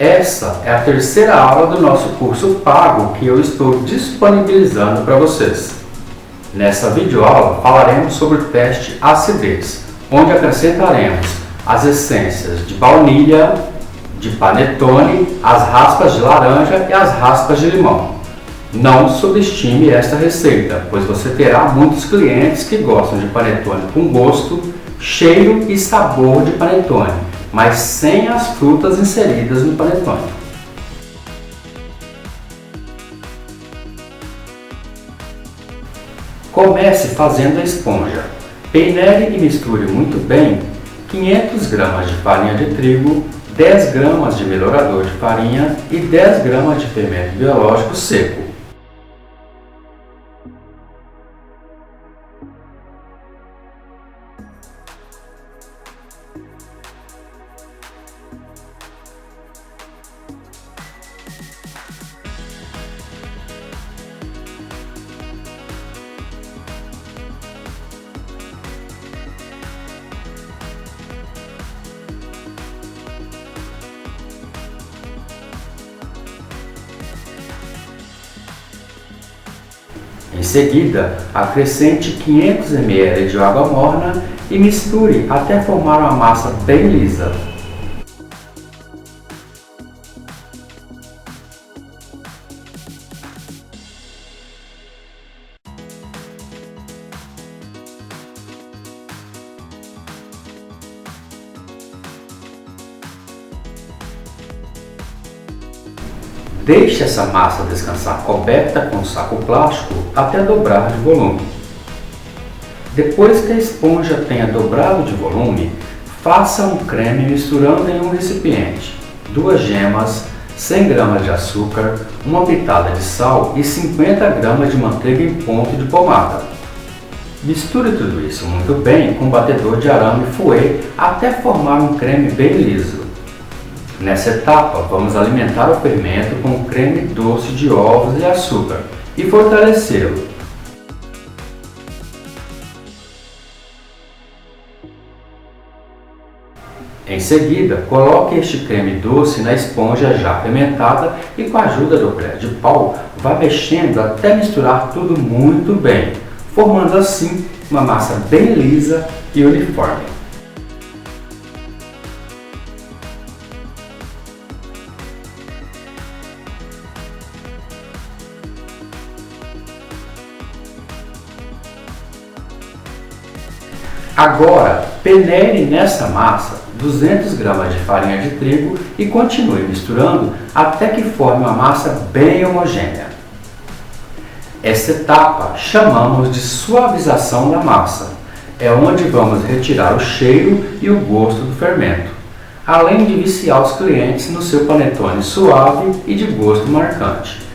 Essa é a terceira aula do nosso curso pago que eu estou disponibilizando para vocês. Nessa videoaula falaremos sobre o teste acidez, onde acrescentaremos as essências de baunilha, de panetone, as raspas de laranja e as raspas de limão. Não subestime esta receita, pois você terá muitos clientes que gostam de panetone com gosto, cheiro e sabor de panetone, mas sem as frutas inseridas no panetone. Comece fazendo a esponja. Peneire e misture muito bem 500 gramas de farinha de trigo, 10 gramas de melhorador de farinha e 10 gramas de fermento biológico seco. Em seguida, acrescente 500 ml de água morna e misture até formar uma massa bem lisa. Deixe essa massa descansar coberta com saco plástico até dobrar de volume. Depois que a esponja tenha dobrado de volume, faça um creme misturando em um recipiente 2 gemas, 100 gramas de açúcar, uma pitada de sal e 50 gramas de manteiga em ponto de pomada. Misture tudo isso muito bem com um batedor de arame fouet até formar um creme bem liso. Nessa etapa, vamos alimentar o fermento com creme doce de ovos e açúcar e fortalecê-lo. Em seguida, coloque este creme doce na esponja já fermentada e com a ajuda do colher de pau, vá mexendo até misturar tudo muito bem, formando assim uma massa bem lisa e uniforme. Agora, peneire nessa massa 200 gramas de farinha de trigo e continue misturando até que forme uma massa bem homogênea. Essa etapa chamamos de suavização da massa. É onde vamos retirar o cheiro e o gosto do fermento, além de viciar os clientes no seu panetone suave e de gosto marcante.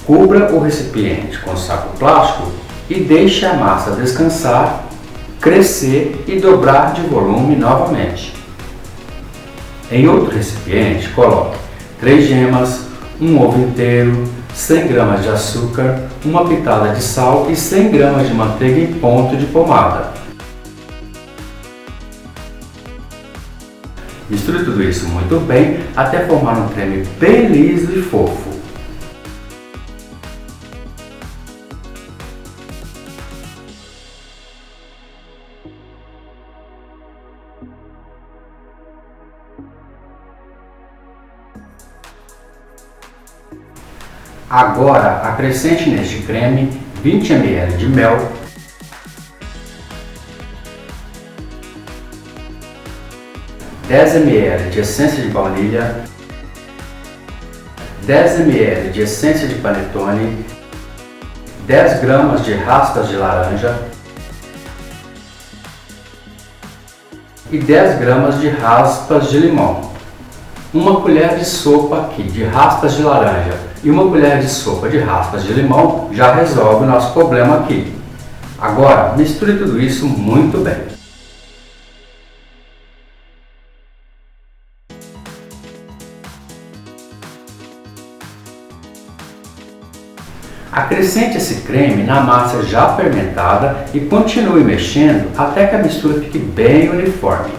Cubra o recipiente com saco plástico e deixe a massa descansar, crescer e dobrar de volume novamente. Em outro recipiente, coloque 3 gemas, um ovo inteiro, 100 gramas de açúcar, uma pitada de sal e 100 gramas de manteiga em ponto de pomada. Misture tudo isso muito bem até formar um creme bem liso e fofo. Agora, acrescente neste creme 20 ml de mel, 10 ml de essência de baunilha, 10 ml de essência de panetone, 10 gramas de raspas de laranja e 10 gramas de raspas de limão. Uma colher de sopa aqui de raspas de laranja e uma colher de sopa de raspas de limão já resolve o nosso problema aqui. Agora, misture tudo isso muito bem. Acrescente esse creme na massa já fermentada e continue mexendo até que a mistura fique bem uniforme.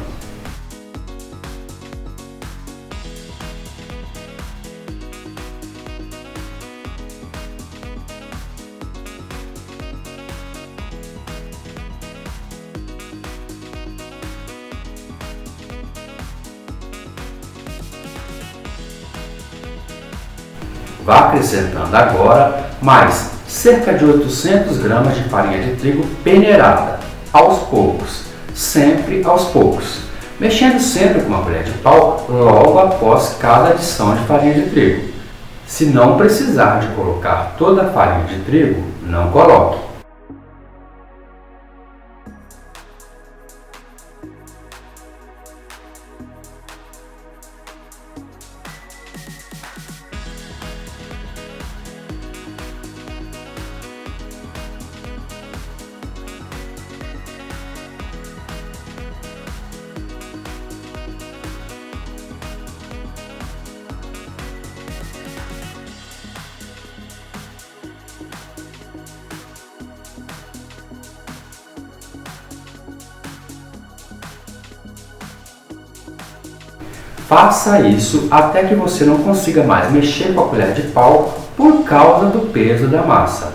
Vá acrescentando agora mais cerca de 800 gramas de farinha de trigo peneirada, aos poucos, sempre aos poucos, mexendo sempre com uma colher de pau logo após cada adição de farinha de trigo. Se não precisar de colocar toda a farinha de trigo, não coloque. Faça isso até que você não consiga mais mexer com a colher de pau por causa do peso da massa.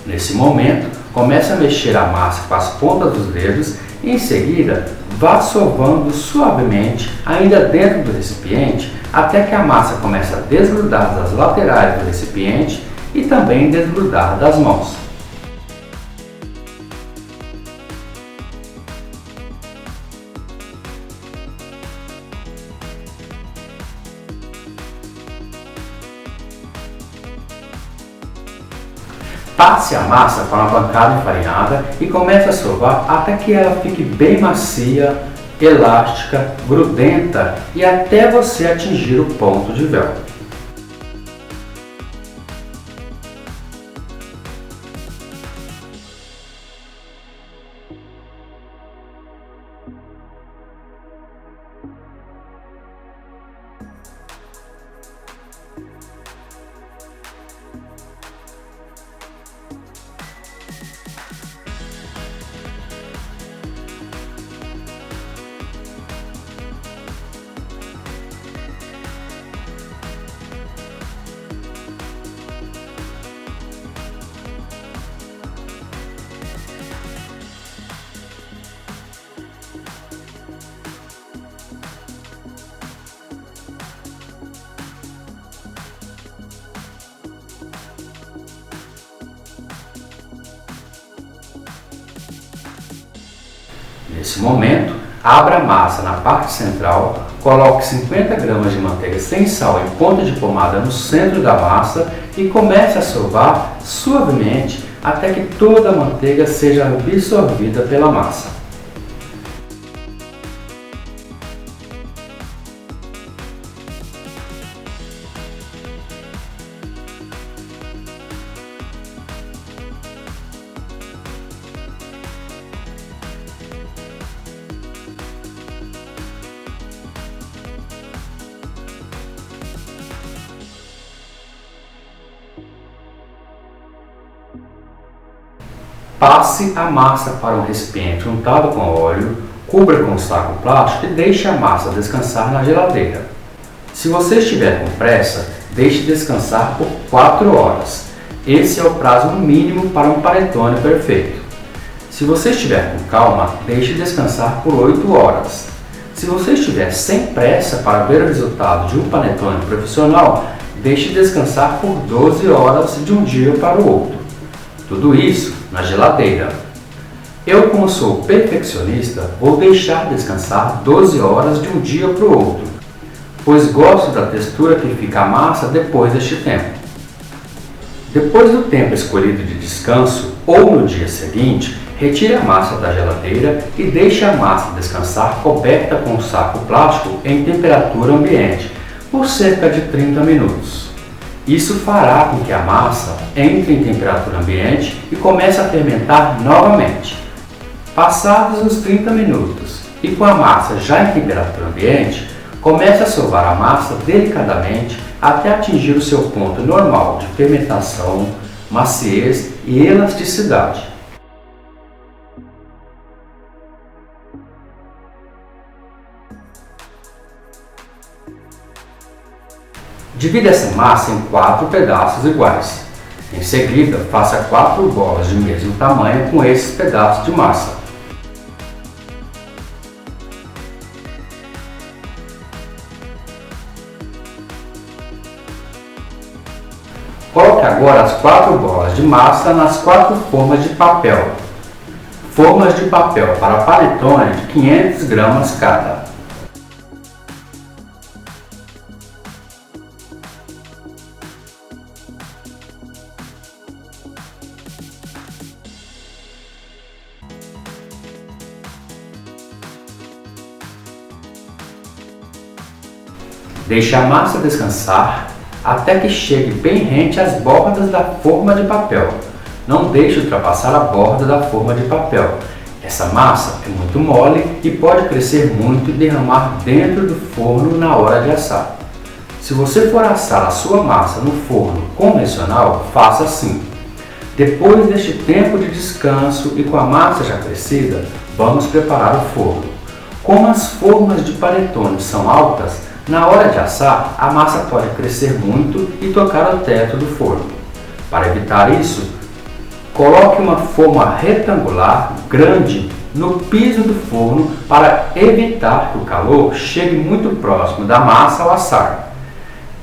Nesse momento, comece a mexer a massa com as pontas dos dedos e em seguida vá sovando suavemente ainda dentro do recipiente até que a massa comece a desgrudar das laterais do recipiente e também desgrudar das mãos. Passe a massa para uma bancada enfarinhada e comece a sovar até que ela fique bem macia, elástica, grudenta e até você atingir o ponto de véu. Nesse momento, abra a massa na parte central, coloque 50 gramas de manteiga sem sal em ponta de pomada no centro da massa e comece a sovar suavemente até que toda a manteiga seja absorvida pela massa. Passe a massa para um recipiente untado com óleo, cubra com um saco plástico e deixe a massa descansar na geladeira. Se você estiver com pressa, deixe descansar por 4 horas. Esse é o prazo mínimo para um panetone perfeito. Se você estiver com calma, deixe descansar por 8 horas. Se você estiver sem pressa para ver o resultado de um panetone profissional, deixe descansar por 12 horas de um dia para o outro. Tudo isso na geladeira. Eu, como sou perfeccionista, vou deixar descansar 12 horas de um dia para o outro, pois gosto da textura que fica a massa depois deste tempo. Depois do tempo escolhido de descanso ou no dia seguinte, retire a massa da geladeira e deixe a massa descansar coberta com um saco plástico em temperatura ambiente por cerca de 30 minutos. Isso fará com que a massa entre em temperatura ambiente e comece a fermentar novamente. Passados uns 30 minutos e com a massa já em temperatura ambiente, comece a sovar a massa delicadamente até atingir o seu ponto normal de fermentação, maciez e elasticidade. Divida essa massa em 4 pedaços iguais. Em seguida, faça 4 bolas de mesmo tamanho com esses pedaços de massa. Coloque agora as 4 bolas de massa nas 4 formas de papel. Formas de papel para panetone de 500 gramas cada. Deixe a massa descansar até que chegue bem rente às bordas da forma de papel. Não deixe ultrapassar a borda da forma de papel. Essa massa é muito mole e pode crescer muito e derramar dentro do forno na hora de assar. Se você for assar a sua massa no forno convencional, faça assim. Depois deste tempo de descanso e com a massa já crescida, vamos preparar o forno. Como as formas de panetone são altas, na hora de assar, a massa pode crescer muito e tocar o teto do forno. Para evitar isso, coloque uma forma retangular grande no piso do forno para evitar que o calor chegue muito próximo da massa ao assar.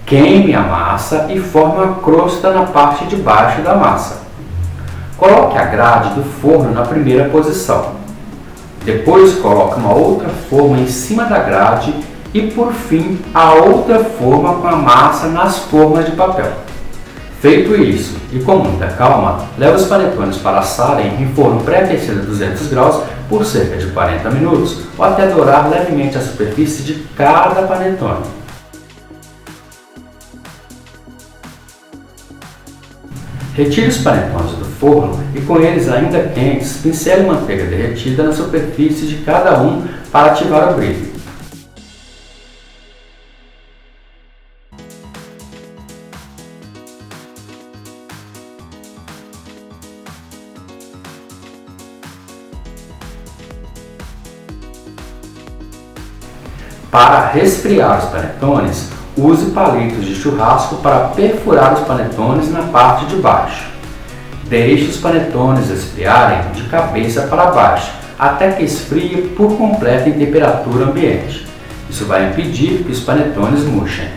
Queime a massa e forme uma crosta na parte de baixo da massa. Coloque a grade do forno na primeira posição. Depois coloque uma outra forma em cima da grade e, por fim, a outra forma com a massa nas formas de papel. Feito isso, e com muita calma, leve os panetones para assarem em forno pré-aquecido a 200 graus por cerca de 40 minutos ou até dourar levemente a superfície de cada panetone. Retire os panetones do forno e, com eles ainda quentes, pincele manteiga derretida na superfície de cada um para ativar o brilho. Para resfriar os panetones, use palitos de churrasco para perfurar os panetones na parte de baixo. Deixe os panetones esfriarem de cabeça para baixo, até que esfrie por completo em temperatura ambiente. Isso vai impedir que os panetones murchem.